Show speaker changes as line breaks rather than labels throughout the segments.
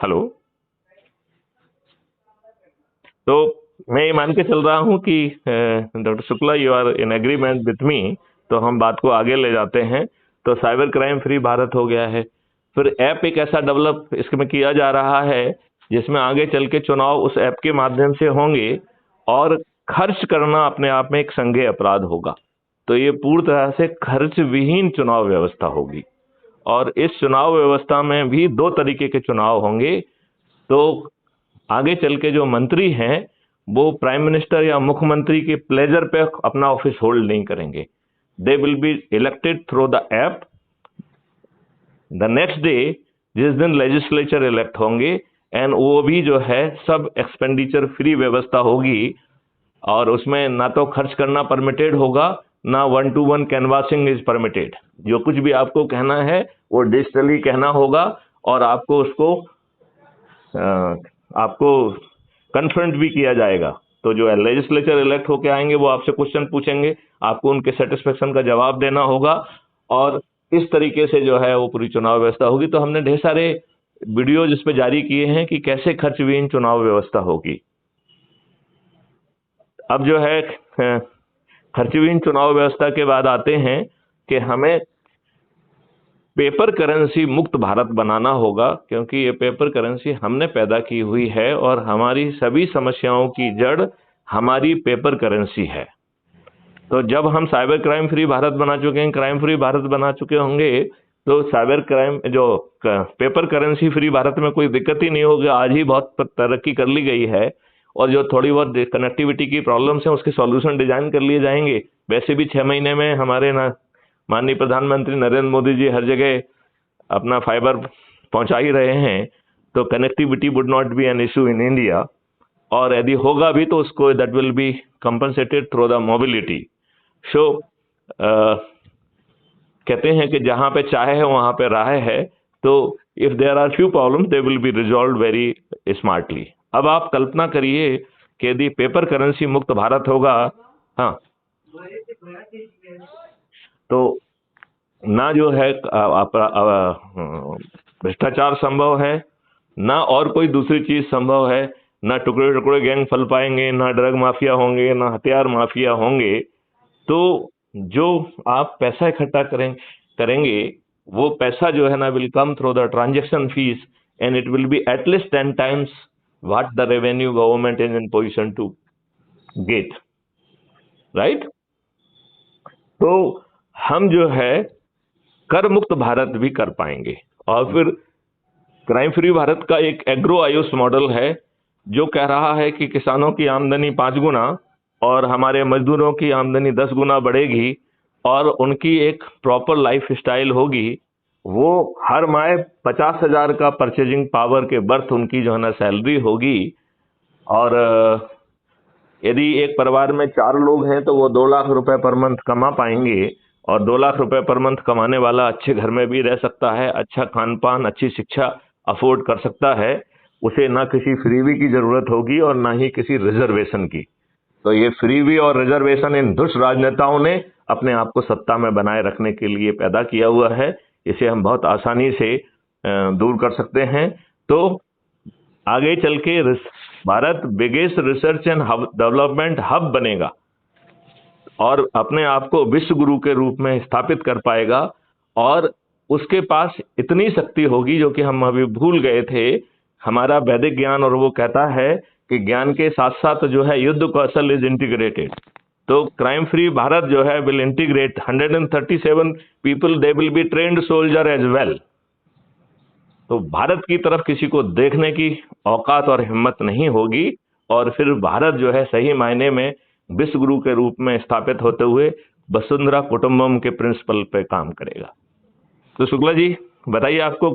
Hello. तो मैं ये मान के चल रहा हूँ कि doctor Shukla you are in agreement with me, तो हम बात को आगे ले जाते हैं। तो साइबर क्राइम फ्री भारत हो गया है, फिर ऐप एक ऐसा डेवलप इसमें किया जा रहा है जिसमें आगे चल के चुनाव उस ऐप के माध्यम से होंगे और खर्च करना अपने आप में एक संज्ञेय अपराध होगा। तो ये पूरी तरह से खर्च विहीन चुनाव व्यवस्था होगी और इस चुनाव व्यवस्था में भी दो तरीके के चुनाव होंगे। तो आगे चल के जो मंत्री हैं वो प्राइम मिनिस्टर या मुख्यमंत्री के प्लेजर पे अपना ऑफिस होल्ड नहीं करेंगे। दे will be elected through the app. The next day जिस दिन लेजिस्लेचर इलेक्ट होंगे एंड वो भी जो है सब एक्सपेंडिचर फ्री व्यवस्था होगी और उसमें ना तो खर्च करना परमिटेड होगा ना 1-to-1 कैनवासिंग इज परमिटेड। जो कुछ भी आपको कहना है वो डिजिटली कहना होगा और आपको उसको आपको कन्फ्रंट भी किया जाएगा। तो जो लेजिस्लेचर इलेक्ट होके आएंगे वो आपसे क्वेश्चन पूछेंगे, आपको उनके सेटिस्फेक्शन का जवाब देना होगा और इस तरीके से जो है वो पूरी चुनाव व्यवस्था होगी। तो हमने ढेर सारे वीडियो जिस पे जारी किए हैं कि कैसे खर्च विहीन चुनाव व्यवस्था होगी। अब जो है खर्च विहीन चुनाव व्यवस्था के बाद आते हैं कि हमें पेपर करेंसी मुक्त भारत बनाना होगा, क्योंकि ये पेपर करेंसी हमने पैदा की हुई है और हमारी सभी समस्याओं की जड़ हमारी पेपर करेंसी है। तो जब हम साइबर क्राइम फ्री भारत बना चुके हैं, क्राइम फ्री भारत बना चुके होंगे, तो साइबर क्राइम जो पेपर करेंसी फ्री भारत में कोई दिक्कत ही नहीं होगी। आज ही बहुत तरक्की कर ली गई है और जो थोड़ी बहुत कनेक्टिविटी की प्रॉब्लम्स हैं उसके सॉल्यूशन डिजाइन कर लिए जाएंगे। वैसे भी 6 महीने में हमारे माननीय प्रधानमंत्री नरेंद्र मोदी जी हर जगह अपना फाइबर पहुंचा ही रहे हैं, तो connectivity would not be an issue in India. और यदि होगा भी तो उसको that will be compensated through the mobility. So कहते हैं कि जहां पे चाहे है वहां पे राह है। तो if there are few problem they will be resolve very smartly. अब आप कल्पना करिए कि यदि पेपर करेंसी मुक्त भारत होगा, हाँ, तो ना जो है भ्रष्टाचार संभव है, ना और कोई दूसरी चीज संभव है, ना टुकड़े टुकड़े गैंग फल पाएंगे, ना ड्रग माफिया होंगे, ना हथियार माफिया होंगे। तो जो आप पैसा इकट्ठा करेंगे वो पैसा जो है ना will come through the transaction fees and it will be at least 10 times what the revenue government is in position to get, right. तो हम जो है कर मुक्त भारत भी कर पाएंगे। और फिर क्राइम फ्री भारत का एक एग्रो आयुष मॉडल है जो कह रहा है कि किसानों की आमदनी 5 गुना और हमारे मजदूरों की आमदनी 10 गुना बढ़ेगी और उनकी एक प्रॉपर लाइफ स्टाइल होगी। वो हर माह 50,000 का परचेजिंग पावर के बर्थ उनकी जो है ना सैलरी होगी। और यदि एक परिवार में 4 लोग हैं तो वो 2 लाख रुपए पर मंथ कमा पाएंगे और 2 लाख रुपए पर मंथ कमाने वाला अच्छे घर में भी रह सकता है, अच्छा खान पान अच्छी शिक्षा अफोर्ड कर सकता है। उसे ना किसी फ्रीवी की जरूरत होगी और ना ही किसी रिजर्वेशन की। तो ये फ्रीवी और रिजर्वेशन इन दुष्ट राजनेताओं ने अपने आप को सत्ता में बनाए रखने के लिए पैदा किया हुआ है। इसे हम बहुत आसानी से दूर कर सकते हैं। तो आगे चल के Bharat biggest research and development hub बनेगा और अपने आप को विश्व गुरु के रूप में स्थापित कर पाएगा और उसके पास इतनी शक्ति होगी जो कि हम अभी भूल गए थे, हमारा वैदिक ज्ञान। और वो कहता है कि ज्ञान के साथ साथ जो है युद्ध कौशल इज इंटीग्रेटेड। तो क्राइम फ्री भारत जो है will integrate 137 people, they will be trained soldier as well. तो भारत की तरफ किसी को देखने की औकात और हिम्मत नहीं होगी और फिर भारत जो है सही मायने में विश्व गुरु के रूप में स्थापित होते हुए वसुंधरा कुटुंबम के प्रिंसिपल पे काम करेगा। तो शुक्ला जी बताइए, आपको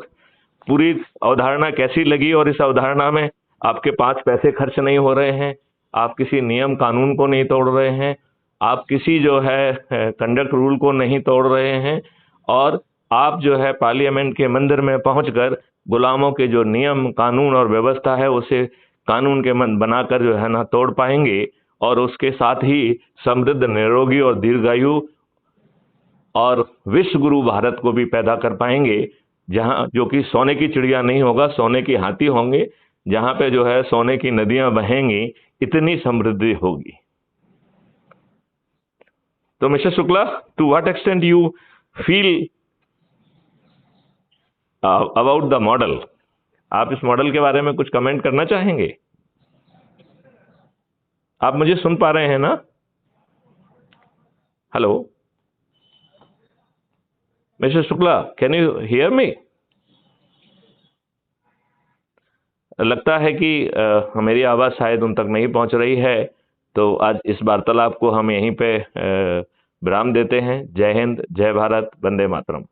पूरी अवधारणा कैसी लगी और इस अवधारणा में आपके 5 पैसे खर्च नहीं हो रहे हैं, आप किसी नियम कानून को नहीं तोड़ रहे हैं, आप किसी जो है कंडक्ट रूल को नहीं तोड़ रहे हैं और आप जो है पार्लियामेंट के मंदिर में पहुंचकर गुलामों के जो नियम कानून और व्यवस्था है उसे कानून के मन बनाकर जो है ना तोड़ पाएंगे और उसके साथ ही समृद्ध, निरोगी और दीर्घायु और विश्व गुरु भारत को भी पैदा कर पाएंगे। जहां जो कि सोने की चिड़िया नहीं होगा, सोने की हाथी होंगे, जहां पे जो है सोने की नदियां बहेंगी, इतनी समृद्धि होगी। तो mister Shukla, to what extent you feel about the model? आप इस मॉडल के बारे में कुछ कमेंट करना चाहेंगे? आप मुझे सुन पा रहे हैं ना? Hello mister Shukla, can you hear me? लगता है कि मेरी आवाज शायद उन तक नहीं पहुंच रही है, तो आज इस वार्तालाप को हम यहीं पे विराम देते हैं। जय हिंद, जय भारत, वंदे मातरम।